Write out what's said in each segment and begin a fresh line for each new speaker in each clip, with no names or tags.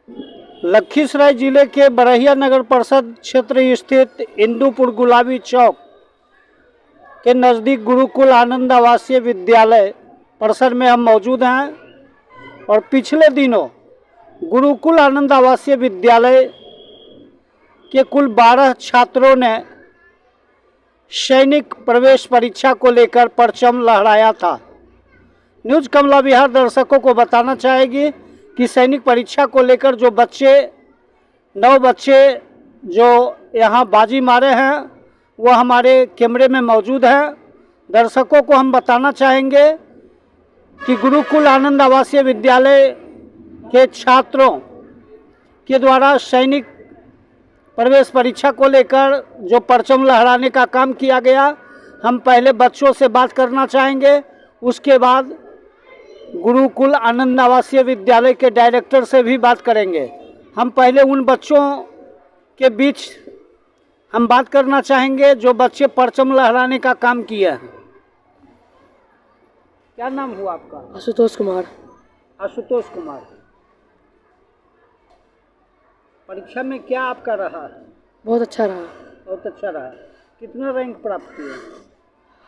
लखीसराय जिले के बरहिया नगर परिषद क्षेत्र स्थित इंदुपुर गुलाबी चौक के नज़दीक गुरुकुल आनंद आवासीय विद्यालय परिसर में हम मौजूद हैं और पिछले दिनों गुरुकुल आनंद आवासीय विद्यालय के कुल 12 छात्रों ने सैनिक प्रवेश परीक्षा को लेकर परचम लहराया था। न्यूज़ कमला बिहार दर्शकों को बताना चाहेगी कि सैनिक परीक्षा को लेकर जो 9 बच्चे जो यहाँ बाजी मारे हैं वो हमारे कैमरे में मौजूद हैं। दर्शकों को हम बताना चाहेंगे कि गुरुकुल आनंद आवासीय विद्यालय के छात्रों के द्वारा सैनिक प्रवेश परीक्षा को लेकर जो परचम लहराने का काम किया गया, हम पहले बच्चों से बात करना चाहेंगे, उसके बाद गुरुकुल आनंद आवासीय विद्यालय के डायरेक्टर से भी बात करेंगे। हम पहले उन बच्चों के बीच हम बात करना चाहेंगे जो बच्चे परचम लहराने का काम किए हैं। क्या नाम हुआ आपका?
आशुतोष कुमार।
आशुतोष कुमार। परीक्षा में क्या आपका रहा?
बहुत अच्छा रहा।
बहुत अच्छा रहा। कितना रैंक प्राप्त किए?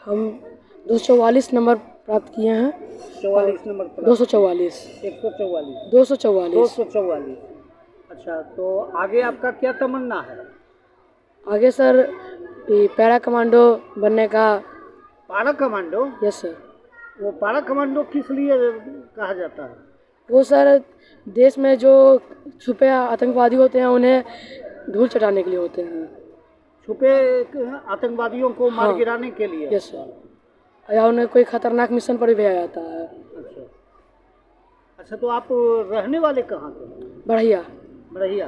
हम 244 नंबर प्राप्त किए हैं।
44 नंबर प्राप्त?
244।
144?
244।
244। अच्छा, तो आगे आपका क्या तमन्ना है?
आगे सर पैरा कमांडो बनने का।
पारा कमांडो?
Yes sir.
वो पारा कमांडो किस लिए कहा जाता है?
वो सर देश में जो छुपे आतंकवादी होते हैं उन्हें धूल चटाने के लिए होते हैं।
छुपे आतंकवादियों को मार गिराने के लिए?
Yes sir. या उन्हें कोई खतरनाक मिशन पर भी भेजा जाता है।
अच्छा अच्छा, तो आप रहने वाले कहाँ के?
बढ़िया।
बढ़िया।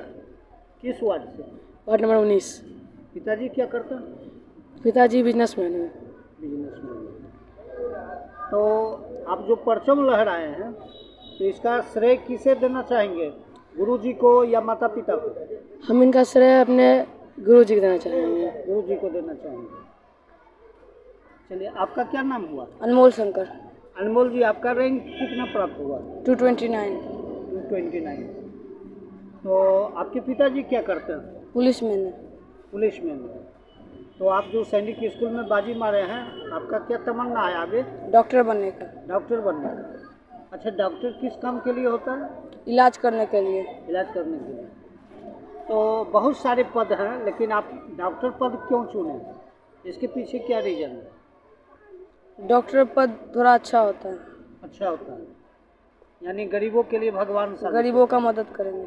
किस वार्ड से?
Ward number 19।
पिताजी क्या करते हैं?
पिताजी बिजनेसमैन हैं।
बिजनेसमैन। तो आप जो परचम लहराए हैं तो इसका श्रेय किसे देना चाहेंगे, गुरुजी को या माता पिता को?
हम इनका श्रेय अपने गुरुजी को देना चाहेंगे।
गुरुजी को देना चाहेंगे। चलिए, आपका क्या नाम हुआ?
अनमोल शंकर।
अनमोल जी, आपका रैंक कितना प्राप्त हुआ?
229।
229। तो आपके पिताजी क्या करते हैं?
पुलिस मैन है।
पुलिस में। तो आप जो सैनिक स्कूल में बाजी मारे हैं, आपका क्या तमन्ना है आगे?
डॉक्टर बनने का।
डॉक्टर बनने का। अच्छा, डॉक्टर किस काम के लिए होता है?
इलाज करने के लिए।
इलाज करने के लिए। तो बहुत सारे पद हैं, लेकिन आप डॉक्टर पद क्यों चुने? इसके पीछे क्या रीज़न है?
डॉक्टर पद थोड़ा अच्छा होता है।
अच्छा होता है, यानी गरीबों के लिए भगवान साबित।
गरीबों का मदद करेंगे।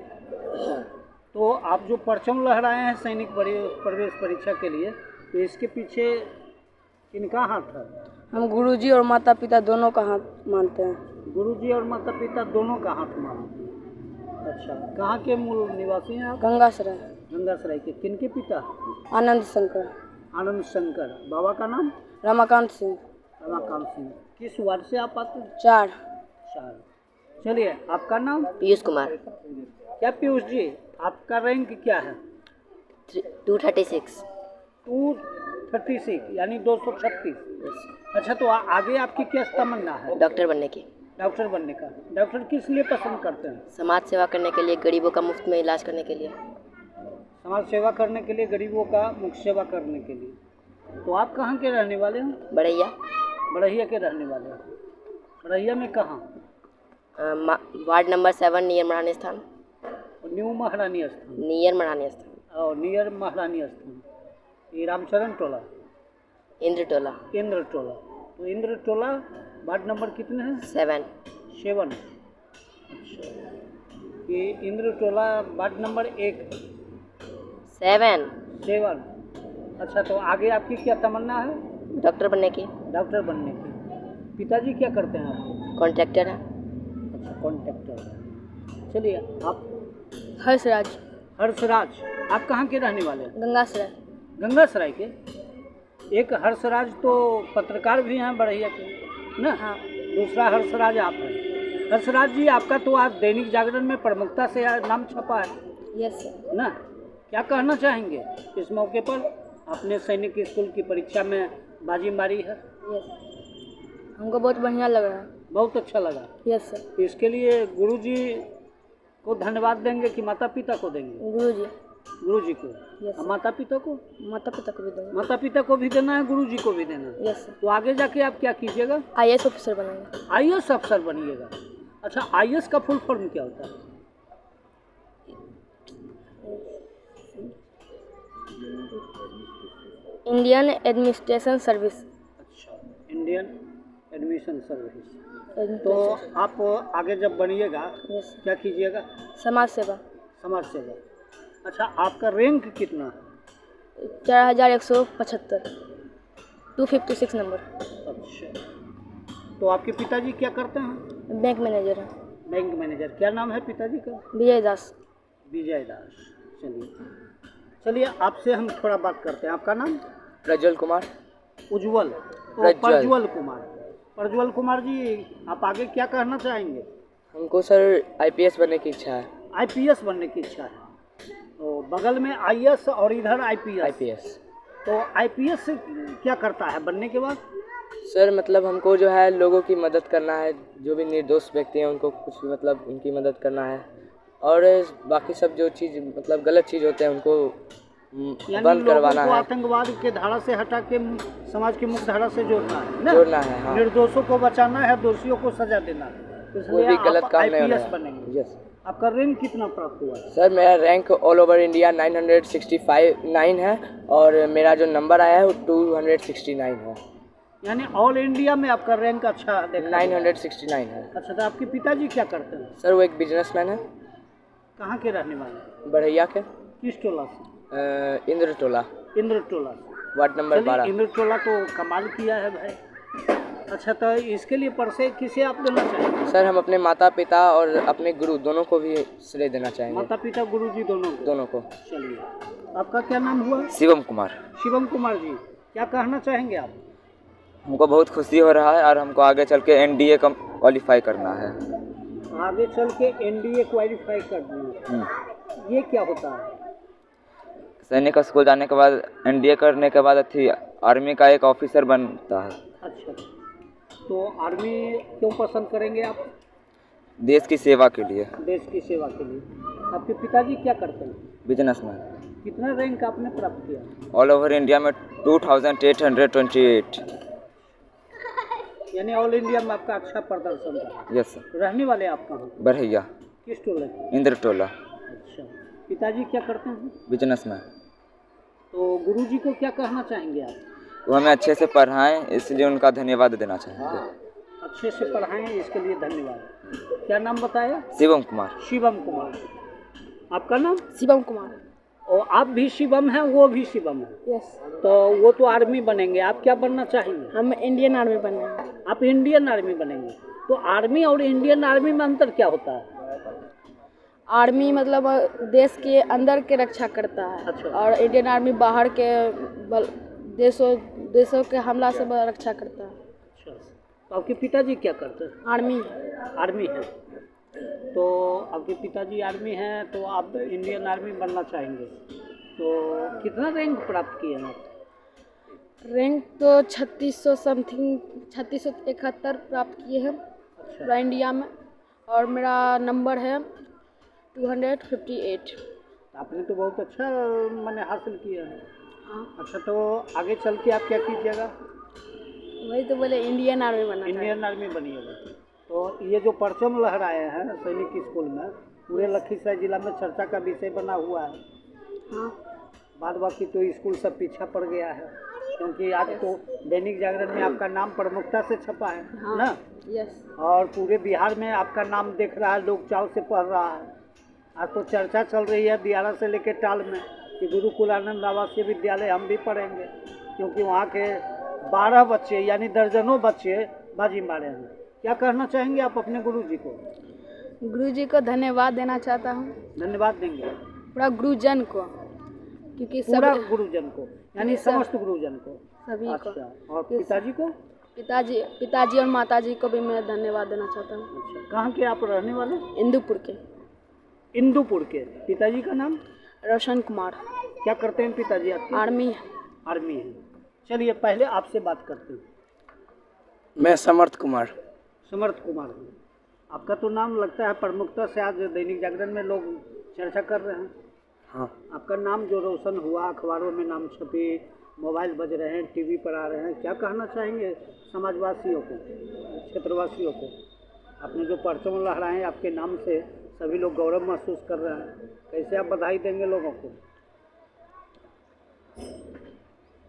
तो आप जो परचम लहराए हैं सैनिक प्रवेश परीक्षा के लिए, तो इसके पीछे किनका हाथ है?
हम गुरुजी और माता पिता दोनों का हाथ मानते हैं।
गुरुजी और माता पिता दोनों का हाथ मानते हैं। अच्छा, कहाँ के मूल निवासी हैं आप?
गंगासराय।
गंगासराय के। किनके पिता?
आनंद शंकर।
आनंद शंकर। बाबा का नाम?
रमाकांत सिंह।
रमाकांत सिंह। किस वार्ड से आप आते हैं?
4।
चलिए, आपका नाम?
पीयूष कुमार।
क्या पीयूष जी, आपका रैंक क्या है?
236।
236 यानी 236। अच्छा, तो आगे आपकी क्या तमन्ना है?
डॉक्टर बनने की।
डॉक्टर बनने का। डॉक्टर किस लिए पसंद करते हैं?
समाज सेवा करने के लिए, गरीबों का मुफ्त में इलाज करने के लिए।
समाज सेवा करने के लिए, गरीबों का मुख्य सेवा करने के लिए। तो आप कहाँ के रहने वाले हैं?
बढ़ैया।
बढ़ैया के रहने वाले हैं। बढ़ैया में कहाँ?
वार्ड नंबर 7, नियर महारानी स्थान।
न्यू महारानी स्थान।
नियर महारानी स्थान।
और नियर महारानी स्थान। ये रामचरण टोला?
इंद्र टोला।
इंद्र टोला। तो इंद्र टोला वार्ड नंबर कितने हैं?
7।
7। अच्छा, ये इंद्र टोला वार्ड नंबर 1।
7।
अच्छा, तो आगे आपकी क्या तमन्ना है?
डॉक्टर बनने की।
डॉक्टर बनने की। पिताजी क्या करते हैं आपके?
कॉन्ट्रैक्टर है।
अच्छा, कॉन्ट्रैक्टर है। चलिए, आप?
हर्षराज।
हर्षराज। आप कहाँ के रहने वाले हैं?
गंगासराय।
गंगासराय के। एक हर्षराज तो पत्रकार भी हैं बढ़ैया के ना?
हाँ।
दूसरा हर्षराज आप हैं। हर्षराज जी, आपका तो आज दैनिक जागरण में प्रमुखता से नाम छपा है।
Yes sir.
ना, क्या कहना चाहेंगे इस मौके पर? आपने सैनिक स्कूल की परीक्षा में बाजी मारी है।
यस, हमको बहुत बढ़िया लग रहा है।
बहुत अच्छा लगा।
Yes sir.
इसके लिए गुरुजी को धन्यवाद देंगे कि माता पिता को देंगे?
गुरु जी।
गुरु जी को।
यस
और माता पिता को?
माता पिता को भी देंगे।
माता पिता को भी देना है, गुरु जी को भी देना है।
Yes sir.
तो आगे जाके आप क्या कीजिएगा?
IAS ऑफिसर बनेंगे।
आईएएस अफसर बनिएगा। अच्छा, आईएएस का फुल फॉर्म क्या होता है?
Indian administration service.
अच्छा, इंडियन एडमिशन सर्विस। तो आप आगे जब बनिएगा
यस
क्या कीजिएगा?
समाज सेवा।
समाज सेवा। अच्छा, आपका रैंक कितना है?
4175 256 नंबर।
अच्छा, तो आपके पिताजी क्या करते हैं?
बैंक मैनेजर है।
Bank manager. क्या नाम है पिताजी का?
विजय दास।
विजय दास। चलिए आपसे हम थोड़ा बात करते हैं। आपका नाम?
प्रज्वल कुमार।
उज्जवल। प्रज्वल कुमार। प्रज्वल कुमार जी, आप आगे क्या कहना चाहेंगे?
हमको सर IPS बनने की इच्छा है।
आईपीएस बनने की इच्छा है। तो बगल में आईएएस और इधर आईपीएस।
IPS
तो आईपीएस से क्या करता है बनने के बाद?
सर मतलब हमको जो है लोगों की मदद करना है, जो भी निर्दोष व्यक्ति हैं उनको कुछ भी मतलब उनकी मदद करना है, और बाकी सब जो चीज़ मतलब गलत चीज़ होते हैं उनको
यानी
बंद
लोगों
करवाना
को
है,
आतंकवाद के धारा से हटा के समाज की मुख्य धारा से जोड़ना है ना?
जोड़ना है। हाँ,
निर्दोषों को बचाना है, दोषियों को सजा देना है।
कोई
इसलिए
भी गलत
आप
काम नहीं होना
आईपीएस
है।
बनेंगे।
यस
आपका रैंक कितना प्राप्त हुआ है?
सर, मेरा रैंक ऑल ओवर इंडिया 965 है, और मेरा जो नंबर आया है वो 269 है।
यानी ऑल इंडिया में आपका रैंक अच्छा देखा गया।
969 है।
अच्छा, तो आपके पिताजी क्या करते हैं?
सर वो एक बिजनेसमैन है,
कहाँ के रहने वाले?
बढ़ैया के,
किस टोला से?
इंद्र टोला,
इंद्र टोला से।
वार्ड नंबर
चलिए,
12।
इंद्र टोला तो कमाल किया है भाई। अच्छा, तो इसके लिए परसे किसे आप देना चाहेंगे?
सर हम अपने माता पिता और अपने गुरु दोनों को भी श्रेय देना चाहेंगे।
माता पिता गुरु जी दोनों को?
दोनों को।
चलिए, आपका क्या नाम हुआ?
शिवम कुमार।
शिवम कुमार जी, क्या कहना चाहेंगे आप?
हमको बहुत खुशी हो रहा है और हमको आगे चल के NDA का क्वालिफाई करना है।
आगे चल के NDA क्वालिफाई करना है। ये क्या होता है?
सैनिक स्कूल जाने के बाद NDA करने के बाद आर्मी का एक ऑफिसर बनता है।
अच्छा, तो आर्मी क्यों पसंद करेंगे आप?
देश की सेवा के लिए।
देश की सेवा के लिए। आपके पिताजी क्या करते हैं?
बिजनेसमैन।
कितना रैंक आपने प्राप्त किया?
ऑल ओवर इंडिया में 2828।
यानी ऑल इंडिया में आपका अच्छा प्रदर्शन था।
Yes sir.
रहने वाले आप कहाँ?
बढ़ैया,
किस टोले के?
इंद्र टोला।
अच्छा, पिताजी क्या करते हैं?
बिजनेसमैन।
तो गुरुजी को क्या कहना चाहेंगे आप?
वो हमें अच्छे से पढ़ाएं, इसलिए उनका धन्यवाद देना चाहेंगे।
अच्छे से पढ़ाएं, इसके लिए धन्यवाद। क्या नाम बताया?
शिवम कुमार।
शिवम कुमार। आपका नाम?
शिवम कुमार।
और आप भी शिवम हैं, वो भी शिवम है?
यस।
तो वो तो आर्मी बनेंगे, आप क्या बनना चाहेंगे?
हम इंडियन आर्मी बनना है।
आप इंडियन आर्मी बनेंगे। तो आर्मी और इंडियन आर्मी में अंतर क्या होता है?
आर्मी मतलब देश के अंदर के रक्षा करता है।
अच्छा।
और इंडियन आर्मी बाहर के देशों के हमला से रक्षा करता है।
अच्छा, तो आपके पिताजी क्या करते हैं?
आर्मी।
आर्मी है। तो आपके पिताजी आर्मी हैं, तो आप इंडियन आर्मी बनना चाहेंगे। तो कितना रैंक प्राप्त किए हैं आप?
रैंक तो 3600 समथिंग 3671 प्राप्त किए हैं पूरा इंडिया में, और मेरा नंबर है 258।
आपने तो बहुत अच्छा मैंने हासिल किया है।
हाँ,
अच्छा, तो आगे चल के आप क्या कीजिएगा?
वही तो बोले इंडियन आर्मी बनना है।
इंडियन आर्मी बनिएगा। तो ये जो परचम लहराए हैं सैनिक स्कूल में, पूरे लखीसराय जिला में चर्चा का विषय बना हुआ है।
हाँ,
बाद बाकी तो स्कूल सब पीछा पड़ गया है, क्योंकि आज तो दैनिक जागरण में आपका नाम प्रमुखता से छपा है।
हाँ,
ना?
यस।
और पूरे बिहार में आपका नाम देख रहा है, लोग चाव से पढ़ रहा है। आज तो चर्चा चल रही है दियारा से लेकर टाल में कि गुरुकुलानंद आवासीय विद्यालय हम भी पढ़ेंगे, क्योंकि वहाँ के 12 बच्चे यानी दर्जनों बच्चे बाजी मारे हैं। क्या कहना चाहेंगे आप अपने गुरुजी को?
गुरुजी को धन्यवाद देना चाहता हूँ,
धन्यवाद देंगे
पूरा गुरुजन को, क्योंकि
पूरा
सब
गुरुजन को, यानी समस्त गुरुजन को।
सभी को।
अच्छा, और पिताजी को?
पिताजी और माताजी को भी मैं धन्यवाद देना चाहता हूँ।
अच्छा, कहाँ के आप रहने वाले?
इंदुपुर के।
इंदुपुर के। पिताजी का नाम?
रोशन कुमार।
क्या करते हैं पिताजी आपके?
आर्मी है।
आर्मी है। चलिए पहले आपसे बात करते हैं।
मैं समर्थ कुमार।
समर्थ कुमार हैं। आपका तो नाम लगता है प्रमुखता से आज दैनिक जागरण में लोग चर्चा कर रहे हैं।
हाँ।
आपका नाम जो रोशन हुआ, अखबारों में नाम छपे, मोबाइल बज रहे हैं, टीवी पर आ रहे हैं, क्या कहना चाहेंगे समाजवासियों को, क्षेत्रवासियों को? आपने जो परचम लहराए हैं आपके नाम से, सभी लोग गौरव महसूस कर रहे हैं, कैसे आप बधाई देंगे लोगों को?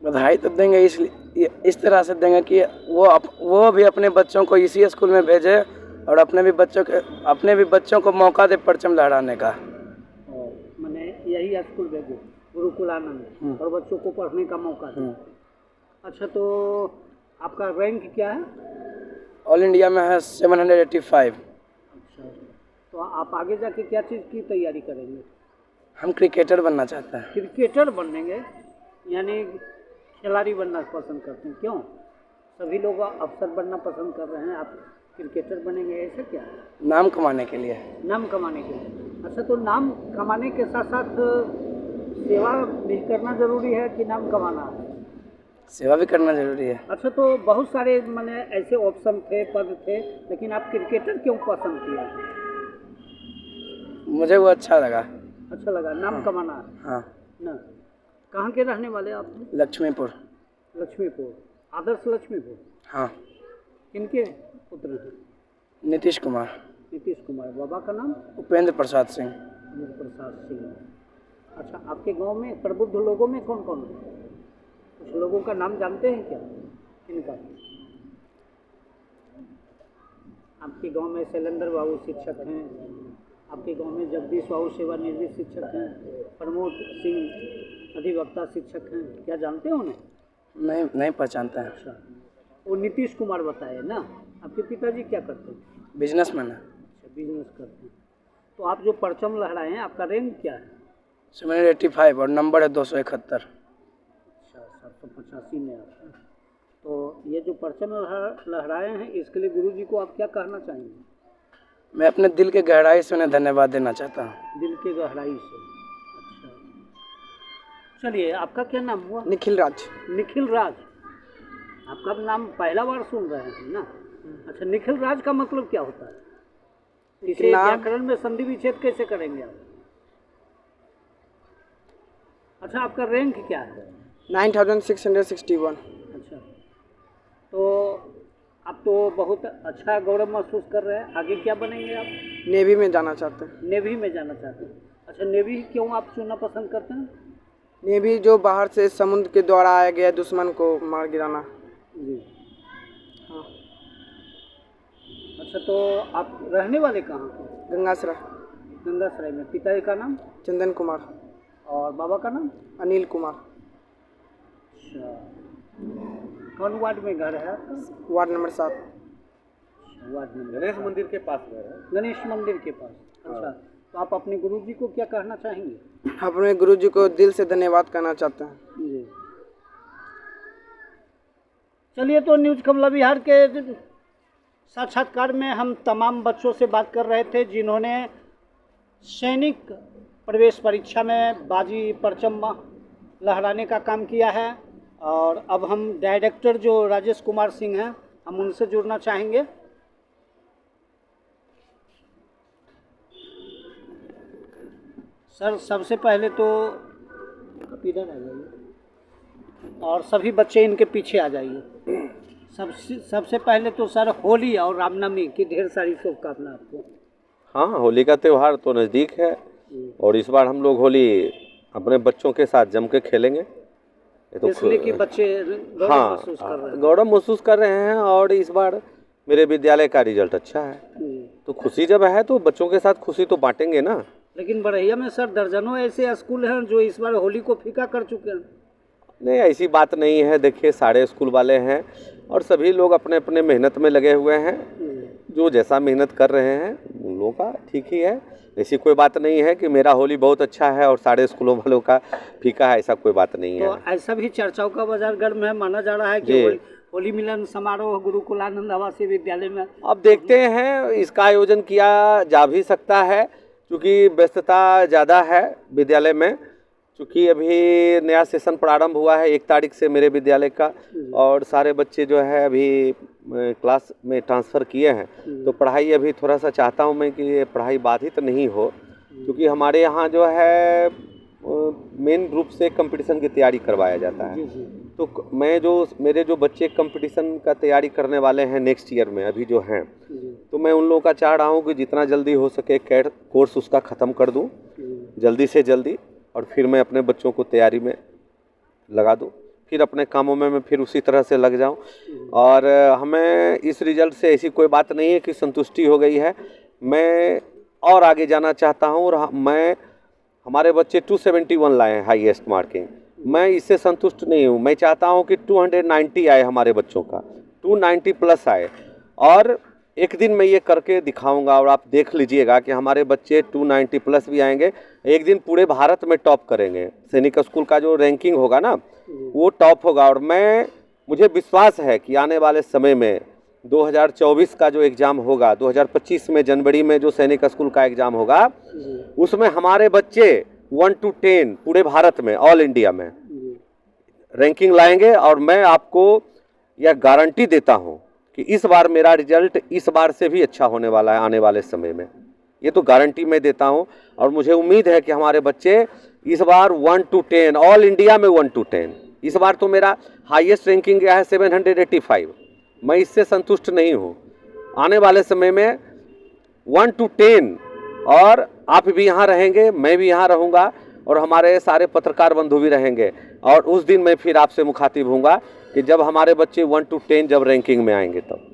बधाई तो देंगे इसलिए, इस तरह से देंगे कि वो भी अपने बच्चों को इसी स्कूल में भेजे और अपने भी बच्चों को मौका दे परचम लहराने का।
मैंने यही स्कूल भेजे गुरुकुलानंद, और बच्चों को पढ़ने का मौका दे। अच्छा, तो आपका रैंक क्या है?
ऑल इंडिया में है 785।
अच्छा, तो आप आगे जाके क्या चीज़ की तैयारी करेंगे?
हम क्रिकेटर बनना चाहते हैं।
क्रिकेटर बनेंगे, यानी खिलाड़ी बनना पसंद करते हैं? क्यों? सभी लोग अफसर बनना पसंद कर रहे हैं, आप क्रिकेटर बनेंगे, ऐसा क्या?
नाम कमाने के लिए।
नाम कमाने के लिए। अच्छा, तो नाम कमाने के साथ साथ सेवा भी करना जरूरी है कि नाम कमाना है?
सेवा भी करना जरूरी है।
अच्छा, तो बहुत सारे मैंने ऐसे ऑप्शन थे, पद थे, लेकिन आप क्रिकेटर क्यों पसंद किया?
मुझे वो अच्छा लगा।
अच्छा लगा, नाम कमाना है।
हाँ।
ना, कहाँ के रहने वाले आप?
लक्ष्मीपुर।
लक्ष्मीपुर, आदर्श लक्ष्मीपुर।
हाँ।
किनके पुत्र हैं?
नीतीश कुमार।
नीतीश कुमार। बाबा का नाम?
उपेंद्र प्रसाद सिंह।
उपेंद्र प्रसाद सिंह। अच्छा, आपके गांव में प्रबुद्ध लोगों में कौन कौन है? कुछ लोगों का नाम जानते हैं क्या? किनका? आपके गांव में शैलेंद्र बाबू शिक्षक हैं, आपके गांव में जगदीश बाबू सेवानिवृत्त शिक्षक हैं, प्रमोद सिंह अधिवक्ता शिक्षक हैं, क्या जानते हो उन्हें?
नहीं पहचानता है।
अच्छा, वो नीतीश कुमार बताए ना। आपके पिताजी क्या करते हैं?
बिजनेसमैन है।
अच्छा, बिजनेस करते हैं। तो आप जो परचम लहराए हैं, आपका रैंक क्या है?
785 और नंबर है 271।
अच्छा, 785 में आता है। तो ये जो परचम लहराए हैं, इसके लिए गुरुजी को आप क्या कहना चाहेंगे?
मैं अपने दिल के गहराई से उन्हें धन्यवाद देना चाहता हूँ।
दिल के गहराई से। अच्छा, चलिए, आपका क्या नाम हुआ?
निखिल राज।
निखिल राज। आपका नाम पहला बार सुन रहे हैं ना? अच्छा, निखिल राज का मतलब क्या होता है? इसे व्याकरण में संधि विच्छेद कैसे करेंगे आप? अच्छा, आपका रैंक क्या है?
9661।
अच्छा, तो आप तो बहुत अच्छा गौरव महसूस कर रहे हैं। आगे क्या बनेंगे आप?
नेवी में जाना चाहते हैं।
नेवी में जाना चाहते हैं। अच्छा, नेवी क्यों आप चुनना पसंद करते हैं?
नेवी जो बाहर से समुद्र के द्वारा आया गया दुश्मन को मार गिराना।
जी।
हाँ।
अच्छा, तो आप रहने वाले कहाँ के?
गंगासरा।
गंगासराय में। पिताजी का नाम?
चंदन कुमार।
और बाबा का नाम?
अनिल कुमार।
अच्छा, कौन वार्ड में घर है आपका?
Ward number 7।
Ward number
Ganesh मंदिर के पास घर है।
गणेश मंदिर के पास। अच्छा, तो आप अपने गुरुजी को क्या कहना चाहेंगे?
अपने गुरुजी को दिल से धन्यवाद करना चाहते हैं।
जी। चलिए, तो न्यूज़ कमला बिहार के साक्षात्कार में हम तमाम बच्चों से बात कर रहे थे जिन्होंने सैनिक प्रवेश परीक्षा में बाजी परचम लहराने का काम किया है। और अब हम डायरेक्टर जो राजेश कुमार सिंह हैं, हम उनसे जुड़ना चाहेंगे। सर, सबसे पहले तो इधर आ जाइए और सभी बच्चे इनके पीछे आ जाइए। सबसे पहले तो सर, होली और रामनवमी की ढेर सारी शुभकामना आपको।
हाँ, होली का त्यौहार तो नज़दीक है और इस बार हम लोग होली अपने बच्चों के साथ जम के खेलेंगे। तो
इसलिए कि बच्चे गौरव महसूस कर रहे हैं।
गौरव महसूस कर रहे हैं और इस बार मेरे विद्यालय का रिजल्ट अच्छा है, तो खुशी जब है तो बच्चों के साथ खुशी तो बांटेंगे ना।
लेकिन बड़हिया में सर दर्जनों ऐसे स्कूल हैं जो इस बार होली को फीका कर चुके हैं।
नहीं, ऐसी बात नहीं है। देखिए, सारे स्कूल वाले हैं और सभी लोग अपने अपने मेहनत में लगे हुए हैं। जो जैसा मेहनत कर रहे हैं उन लोगों का ठीक ही है। ऐसी कोई बात नहीं है कि मेरा होली बहुत अच्छा है और सारे स्कूलों वालों का फीका है, ऐसा कोई बात नहीं है।
तो ऐसा भी चर्चाओं का बाजार गर्म है, माना जा रहा है कि होली मिलन समारोह गुरुकुलानंद आवासीय विद्यालय में।
अब देखते हैं, इसका आयोजन किया जा भी सकता है क्योंकि व्यस्तता ज़्यादा है विद्यालय में। चूँकि अभी नया सेशन प्रारंभ हुआ है 1 तारीख से मेरे विद्यालय का, और सारे बच्चे जो है अभी क्लास में ट्रांसफ़र किए हैं, तो पढ़ाई अभी थोड़ा सा चाहता हूँ मैं कि ये पढ़ाई बाधित नहीं हो, क्योंकि हमारे यहाँ जो है मेन रूप से कंपटीशन की तैयारी करवाया जाता है। तो मेरे जो बच्चे कंपटीशन का तैयारी करने वाले हैं नेक्स्ट ईयर में अभी जो हैं, तो मैं उन लोगों का चाह रहा हूँ कि जितना जल्दी हो सके कैट कोर्स उसका ख़त्म कर दूँ जल्दी से जल्दी, और फिर मैं अपने बच्चों को तैयारी में लगा दूँ, फिर अपने कामों में मैं फिर उसी तरह से लग जाऊँ। और हमें इस रिज़ल्ट से ऐसी कोई बात नहीं है कि संतुष्टि हो गई है, मैं और आगे जाना चाहता हूँ। और हमारे बच्चे 271 लाए हैं हाईएस्ट मार्किंग, मैं इससे संतुष्ट नहीं हूँ। मैं चाहता हूँ कि 290 आए हमारे बच्चों का, 290 प्लस आए, और एक दिन मैं ये करके दिखाऊंगा और आप देख लीजिएगा कि हमारे बच्चे 290 प्लस भी आएंगे, एक दिन पूरे भारत में टॉप करेंगे। सैनिक स्कूल का जो रैंकिंग होगा ना वो टॉप होगा, और मुझे विश्वास है कि आने वाले समय में 2024 का जो एग्ज़ाम होगा, 2025 में जनवरी में जो सैनिक स्कूल का एग्ज़ाम होगा, उसमें हमारे बच्चे 1 to 10 पूरे भारत में ऑल इंडिया में रैंकिंग लाएंगे। और मैं आपको यह गारंटी देता हूं कि इस बार मेरा रिजल्ट इस बार से भी अच्छा होने वाला है आने वाले समय में, ये तो गारंटी मैं देता हूं। और मुझे उम्मीद है कि हमारे बच्चे इस बार 1 to 10 ऑल इंडिया में 1 to 10, इस बार तो मेरा हाईएस्ट रैंकिंग गया है 785, मैं इससे संतुष्ट नहीं हूँ। आने वाले समय में 1 to 10, और आप भी यहाँ रहेंगे, मैं भी यहाँ रहूँगा, और हमारे सारे पत्रकार बंधु भी रहेंगे, और उस दिन मैं फिर आपसे मुखातिब हूँगा कि जब हमारे बच्चे 1 to 10 जब रैंकिंग में आएंगे तब।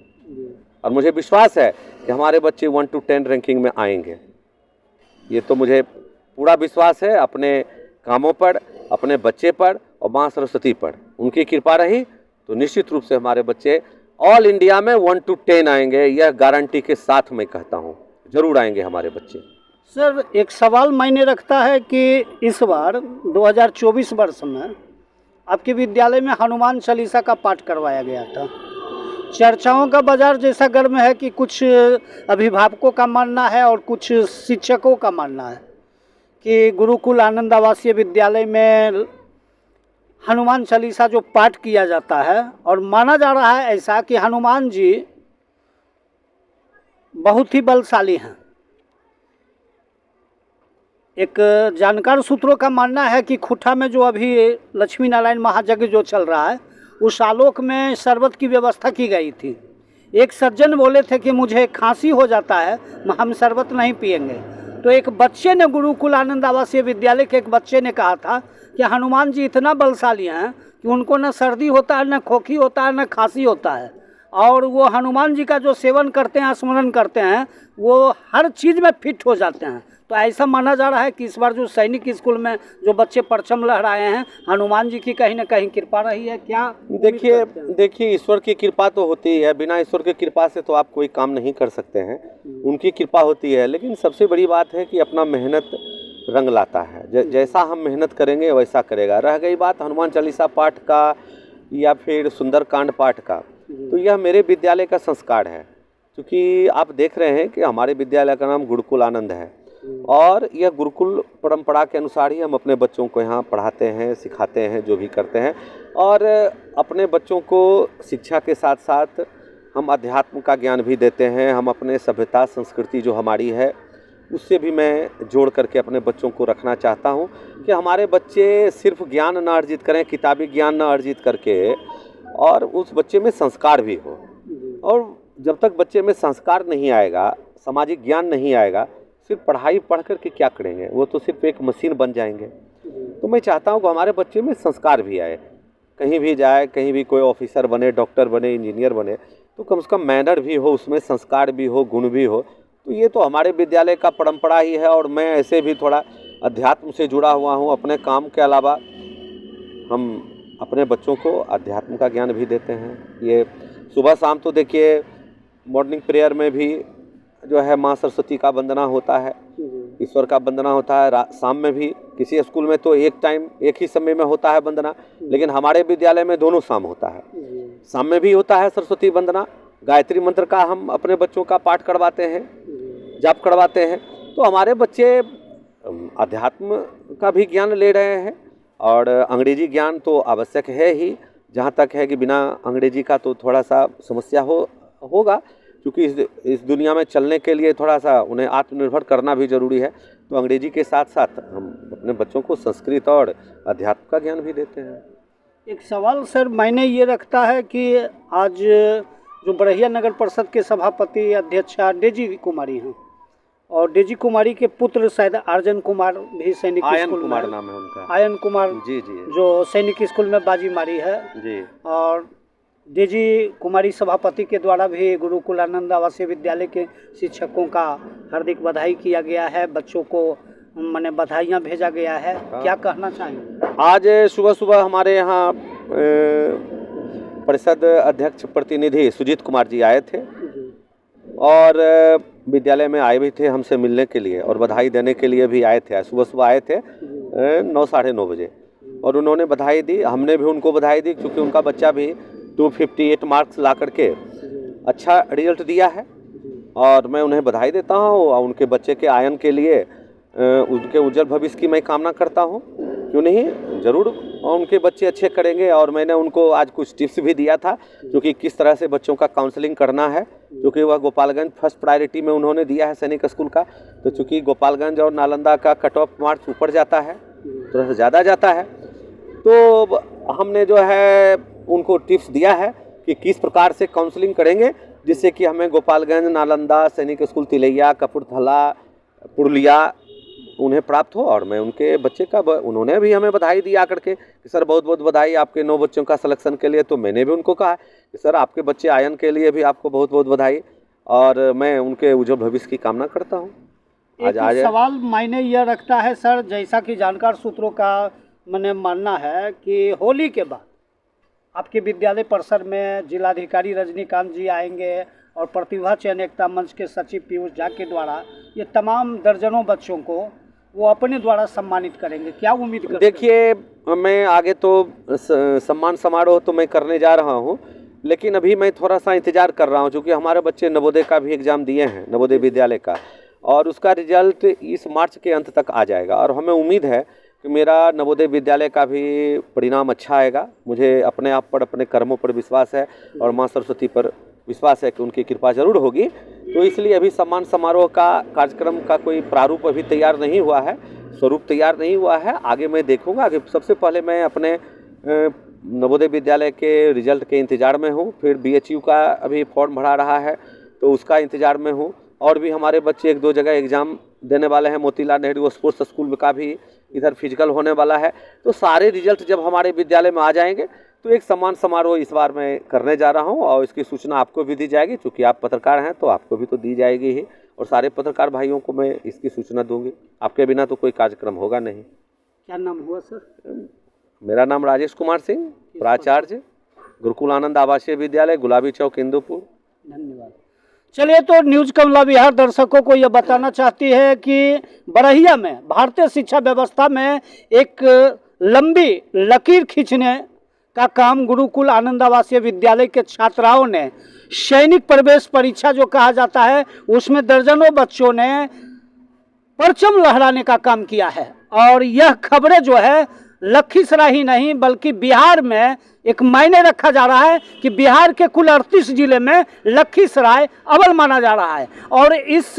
और मुझे विश्वास है कि हमारे बच्चे 1 to 10 रैंकिंग में आएंगे, ये तो मुझे पूरा विश्वास है अपने कामों पर, अपने बच्चे पर और माँ सरस्वती पर। उनकी कृपा रही तो निश्चित रूप से हमारे बच्चे ऑल इंडिया में 1 to 10 आएंगे, यह गारंटी के साथ मैं कहता हूँ, जरूर आएंगे हमारे बच्चे।
सर, एक सवाल मायने रखता है कि इस बार 2024 वर्ष में आपके विद्यालय में हनुमान चालीसा का पाठ करवाया गया था। चर्चाओं का बाजार जैसा गर्म है कि कुछ अभिभावकों का मानना है और कुछ शिक्षकों का मानना है कि गुरुकुल आनंद आवासीय विद्यालय में हनुमान चालीसा जो पाठ किया जाता है, और माना जा रहा है ऐसा कि हनुमान जी बहुत ही बलशाली हैं। एक जानकार सूत्रों का मानना है कि खुट्टा में जो अभी लक्ष्मी नारायण महायज्ञ जो चल रहा है, उस आलोक में शरबत की व्यवस्था की गई थी। एक सज्जन बोले थे कि मुझे खांसी हो जाता है, हम शरबत नहीं पिएंगे। तो एक बच्चे ने, गुरुकुल आनंद आवासीय विद्यालय के एक बच्चे ने कहा था कि हनुमान जी इतना बलशाली हैं कि उनको न सर्दी होता है, न खोखी होता है, न खांसी होता है, और वो हनुमान जी का जो सेवन करते हैं, स्मरण करते हैं, वो हर चीज़ में फिट हो जाते हैं। तो ऐसा माना जा रहा है कि इस बार जो सैनिक स्कूल में जो बच्चे परचम लहराए हैं, हनुमान जी की कहीं ना कहीं कृपा रही है क्या?
देखिए ईश्वर की कृपा तो होती है, बिना ईश्वर की कृपा से तो आप कोई काम नहीं कर सकते हैं, उनकी कृपा होती है। लेकिन सबसे बड़ी बात है कि अपना मेहनत रंग लाता है, जैसा हम मेहनत करेंगे वैसा करेगा। रह गई बात हनुमान चालीसा पाठ का या फिर सुंदरकांड पाठ का, तो यह मेरे विद्यालय का संस्कार है, क्योंकि आप देख रहे हैं कि हमारे विद्यालय का नाम गुरुकुल आनंद है, और यह गुरुकुल परंपरा के अनुसार ही हम अपने बच्चों को यहाँ पढ़ाते हैं, सिखाते हैं, जो भी करते हैं। और अपने बच्चों को शिक्षा के साथ साथ हम अध्यात्म का ज्ञान भी देते हैं। हम अपने सभ्यता संस्कृति जो हमारी है उससे भी मैं जोड़ करके अपने बच्चों को रखना चाहता हूँ कि हमारे बच्चे सिर्फ ज्ञान ना अर्जित करें, किताबी ज्ञान ना अर्जित करके, और उस बच्चे में संस्कार भी हो। और जब तक बच्चे में संस्कार नहीं आएगा, सामाजिक ज्ञान नहीं आएगा, सिर्फ पढ़ाई पढ़ कर के क्या करेंगे, वो तो सिर्फ एक मशीन बन जाएंगे। तो मैं चाहता हूँ कि हमारे बच्चे में संस्कार भी आए, कहीं भी जाए, कहीं भी कोई ऑफिसर बने, डॉक्टर बने, इंजीनियर बने, तो कम से कम मैनर भी हो, उसमें संस्कार भी हो, गुण भी हो। तो ये तो हमारे विद्यालय का परंपरा ही है। और मैं ऐसे भी थोड़ा अध्यात्म से जुड़ा हुआ हूँ, अपने काम के अलावा हम अपने बच्चों को अध्यात्म का ज्ञान भी देते हैं। ये सुबह शाम तो देखिए मॉर्निंग प्रेयर में भी जो है माँ सरस्वती का वंदना होता है, ईश्वर का वंदना होता है। शाम में भी किसी स्कूल में तो एक टाइम एक ही समय में होता है वंदना, लेकिन हमारे विद्यालय में दोनों शाम होता है। शाम में भी होता है सरस्वती वंदना, गायत्री मंत्र का हम अपने बच्चों का पाठ करवाते हैं, जाप करवाते हैं। तो हमारे बच्चे अध्यात्म का भी ज्ञान ले रहे हैं, और अंग्रेजी ज्ञान तो आवश्यक है ही, जहाँ तक है कि बिना अंग्रेजी का तो थोड़ा सा समस्या होगा, क्योंकि इस दुनिया में चलने के लिए थोड़ा सा उन्हें आत्मनिर्भर करना भी ज़रूरी है। तो अंग्रेजी के साथ साथ हम अपने बच्चों को संस्कृत और अध्यात्म का ज्ञान भी देते हैं।
एक सवाल सर मायने ये रखता है कि आज जो बड़हिया नगर परिषद के सभापति अध्यक्षा डेजी कुमारी हैं, और डेजी कुमारी के पुत्र शायद आर्जन कुमार भी सैनिक
आयन
स्कूल
कुमार
में,
नाम है उनका।
आयन कुमार
जी जी
जो सैनिक स्कूल में बाजी मारी है
जी।
और डेजी कुमारी सभापति के द्वारा भी गुरुकुल आनंद आवासीय विद्यालय के शिक्षकों का हार्दिक बधाई किया गया है, बच्चों को माने बधाइयाँ भेजा गया है। क्या कहना चाहेंगे?
आज सुबह सुबह हमारे यहाँ परिषद अध्यक्ष प्रतिनिधि सुजीत कुमार जी आए थे और विद्यालय में आए भी थे हमसे मिलने के लिए और बधाई देने के लिए भी आए थे। आज सुबह सुबह आए थे 9 साढ़े 9 बजे और उन्होंने बधाई दी, हमने भी उनको बधाई दी, क्योंकि उनका बच्चा भी 258 मार्क्स ला करके अच्छा रिजल्ट दिया है और मैं उन्हें बधाई देता हूँ और उनके बच्चे के आयन के लिए उनके उज्जवल भविष्य की मैं कामना करता हूँ। क्यों नहीं, ज़रूर उनके बच्चे अच्छे करेंगे। और मैंने उनको आज कुछ टिप्स भी दिया था, क्योंकि किस तरह से बच्चों का काउंसलिंग करना है, क्योंकि वह गोपालगंज फर्स्ट प्रायोरिटी में उन्होंने दिया है सैनिक स्कूल का। तो चूँकि गोपालगंज और नालंदा का कट ऑफ मार्क्स ऊपर जाता है, थोड़ा सा ज़्यादा जाता है, तो हमने जो है उनको टिप्स दिया है कि किस प्रकार से काउंसलिंग करेंगे जिससे कि हमें गोपालगंज, नालंदा, सैनिक स्कूल तिलैया, कपूरथला, पुरुलिया उन्हें प्राप्त हो। और मैं उनके बच्चे का उन्होंने भी हमें बधाई दी आकर के कि सर बहुत बहुत बधाई आपके 9 बच्चों का सिलेक्शन के लिए। तो मैंने भी उनको कहा कि सर आपके बच्चे आयन के लिए भी आपको बहुत बहुत बधाई और मैं उनके उज्जवल भविष्य की कामना करता हूँ।
एक सवाल मायने यह रखता है सर, जैसा कि जानकार सूत्रों का मैंने मानना है कि होली के बाद आपके विद्यालय परिसर में जिलाधिकारी रजनीकांत जी आएंगे और प्रतिभा चयन एकता मंच के सचिव पीयूष झा के द्वारा ये तमाम दर्जनों बच्चों को वो अपने द्वारा सम्मानित करेंगे। क्या उम्मीद करते हैं?
देखिए, मैं आगे तो सम्मान समारोह तो मैं करने जा रहा हूँ, लेकिन अभी मैं थोड़ा सा इंतज़ार कर रहा हूँ, क्योंकि हमारे बच्चे नवोदय का भी एग्ज़ाम दिए हैं, नवोदय विद्यालय का, और उसका रिजल्ट इस मार्च के अंत तक आ जाएगा। और हमें उम्मीद है कि मेरा नवोदय विद्यालय का भी परिणाम अच्छा आएगा। मुझे अपने आप पर, अपने कर्मों पर विश्वास है और माँ सरस्वती पर विश्वास है कि उनकी कृपा जरूर होगी। तो इसलिए अभी सम्मान समारोह का कार्यक्रम का कोई प्रारूप अभी तैयार नहीं हुआ है, स्वरूप तैयार नहीं हुआ है। आगे मैं देखूंगा। आगे सबसे पहले मैं अपने नवोदय विद्यालय के रिजल्ट के इंतज़ार में हूँ, फिर BHU का अभी फॉर्म भरा रहा है तो उसका इंतज़ार में हूँ, और भी हमारे बच्चे 1-2 जगह एग्ज़ाम देने वाले हैं। मोतीलाल नेहरू स्पोर्ट्स स्कूल का भी इधर फिजिकल होने वाला है। तो सारे रिजल्ट जब हमारे विद्यालय में आ जाएंगे तो एक सम्मान समारोह इस बार मैं करने जा रहा हूं, और इसकी सूचना आपको भी दी जाएगी। चूँकि आप पत्रकार हैं तो आपको भी तो दी जाएगी ही, और सारे पत्रकार भाइयों को मैं इसकी सूचना दूंगी। आपके बिना तो कोई कार्यक्रम होगा नहीं।
क्या नाम हुआ सर?
मेरा नाम राजेश कुमार सिंह, प्राचार्य, गुरुकुल आनंद आवासीय विद्यालय, गुलाबी चौक, इंदुपुर।
धन्यवाद। चलिए, तो न्यूज कमला बिहार दर्शकों को यह बताना चाहती है कि बड़हिया में भारतीय शिक्षा व्यवस्था में एक लंबी लकीर खींचने का काम गुरुकुल आनंद आवासीय विद्यालय के छात्राओं ने सैनिक प्रवेश परीक्षा जो कहा जाता है उसमें दर्जनों बच्चों ने परचम लहराने का काम किया है। और यह खबरें जो है लखीसराय ही नहीं बल्कि बिहार में एक मायने रखा जा रहा है कि बिहार के कुल 38 जिले में लखीसराय अव्वल माना जा रहा है। और इस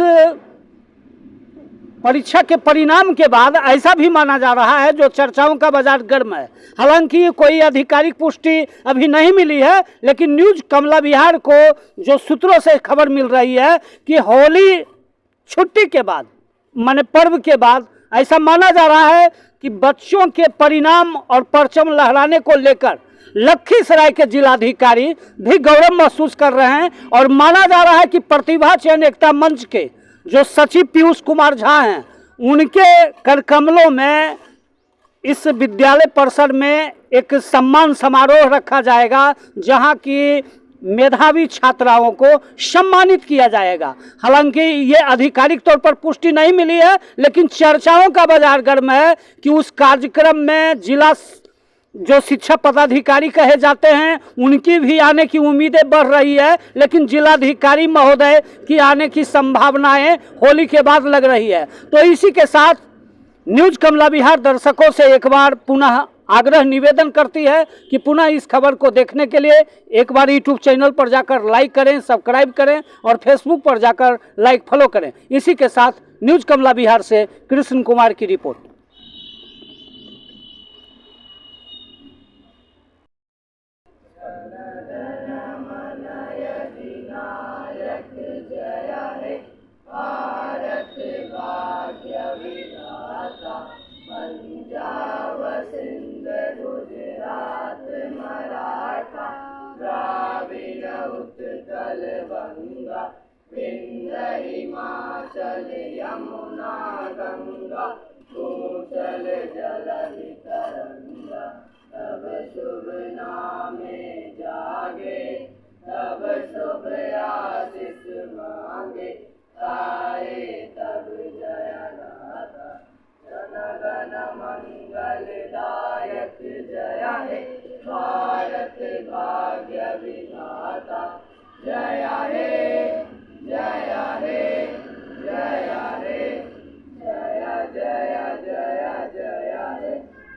परीक्षा के परिणाम के बाद ऐसा भी माना जा रहा है, जो चर्चाओं का बाजार गर्म है। हालांकि कोई आधिकारिक पुष्टि अभी नहीं मिली है, लेकिन न्यूज कमला बिहार को जो सूत्रों से खबर मिल रही है कि होली छुट्टी के बाद, माने पर्व के बाद, ऐसा माना जा रहा है कि बच्चों के परिणाम और परचम लहराने को लेकर लखीसराय के जिलाधिकारी भी गौरव महसूस कर रहे हैं। और माना जा रहा है कि प्रतिभा चयन एकता मंच के जो सचिव पीयूष कुमार झा हैं, उनके करकमलों में इस विद्यालय परिसर में एक सम्मान समारोह रखा जाएगा, जहां की मेधावी छात्राओं को सम्मानित किया जाएगा। हालांकि ये आधिकारिक तौर पर पुष्टि नहीं मिली है, लेकिन चर्चाओं का बाजार गर्म है कि उस कार्यक्रम में जिला जो शिक्षा पदाधिकारी कहे जाते हैं उनकी भी आने की उम्मीदें बढ़ रही है, लेकिन जिलाधिकारी महोदय की आने की संभावनाएं होली के बाद लग रही है। तो इसी के साथ न्यूज कमला बिहार दर्शकों से एक बार पुनः आग्रह निवेदन करती है कि पुनः इस खबर को देखने के लिए एक बार यूट्यूब चैनल पर जाकर लाइक करें, सब्सक्राइब करें और फेसबुक पर जाकर लाइक फॉलो करें। इसी के साथ न्यूज़ कमला बिहार से कृष्ण कुमार की रिपोर्ट।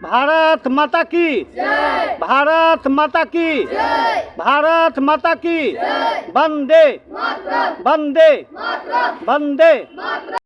भारत माता की जय, भारत माता की जय, भारत माता की जय, वंदे मातरम, वंदे मातरम, वंदे मातरम।